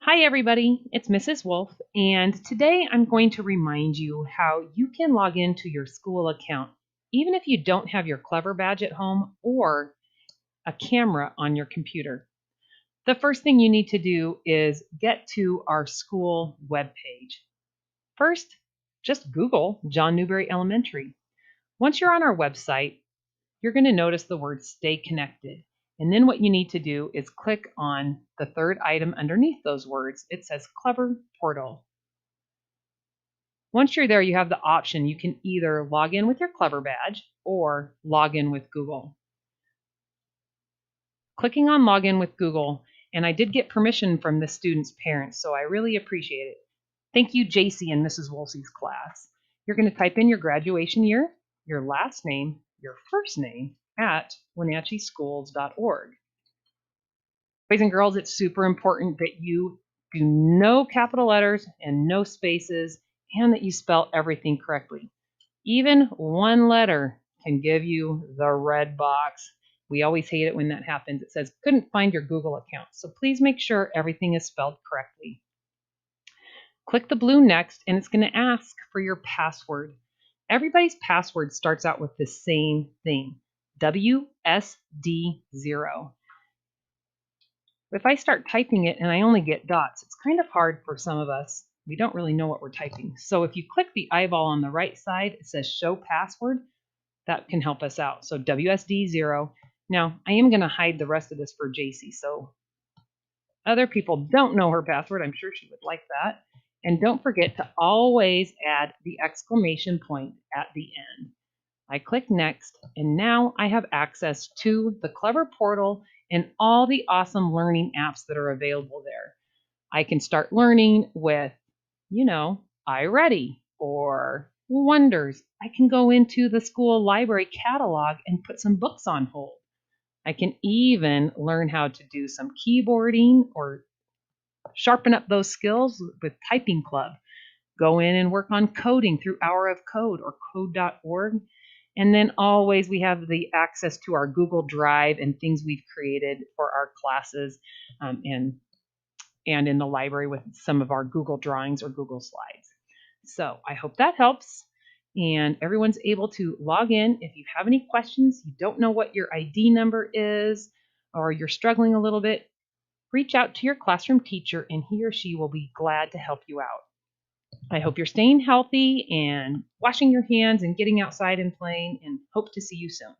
Hi, everybody. It's Mrs. Wolf, and today I'm going to remind you how you can log into your school account, even if you don't have your Clever badge at home or a camera on your computer. The first thing you need to do is get to our school webpage. First, just Google John Newberry Elementary. Once you're on our website, you're going to notice the word Stay Connected. And then what you need to do is click on the third item underneath those words. It says Clever Portal. Once you're there, you have the option. You can either log in with your Clever badge or log in with Google. Clicking on Log in with Google, and I did get permission from the student's parents, so I really appreciate it. Thank you, JC and Mrs. Wolsey's class. You're going to type in your graduation year, your last name, your first name at wenatcheeschools.org. Boys and girls, it's super important that you do no capital letters and no spaces, and that you spell everything correctly. Even one letter can give you the red box. We always hate it when that happens. It says, couldn't find your Google account. So please make sure everything is spelled correctly. Click the blue Next, and it's going to ask for your password. Everybody's password starts out with the same thing, WSD0. If I start typing it and I only get dots, it's kind of hard for some of us. We don't really know what we're typing. So if you click the eyeball on the right side, it says Show Password. That can help us out. So WSD0. Now, I am going to hide the rest of this for JC, so other people don't know her password. I'm sure she would like that. And don't forget to always add the exclamation point at the end. I click Next, and now I have access to the Clever portal and all the awesome learning apps that are available there. I can start learning with, iReady or Wonders. I can go into the school library catalog and put some books on hold. I can even learn how to do some keyboarding or sharpen up those skills with Typing Club. Go in and work on coding through Hour of Code or code.org. And then always we have the access to our Google Drive and things we've created for our classes and in the library with some of our Google Drawings or Google Slides. So I hope that helps and everyone's able to log in. If you have any questions, you don't know what your ID number is, or you're struggling a little bit, reach out to your classroom teacher and he or she will be glad to help you out. I hope you're staying healthy and washing your hands and getting outside and playing, and hope to see you soon.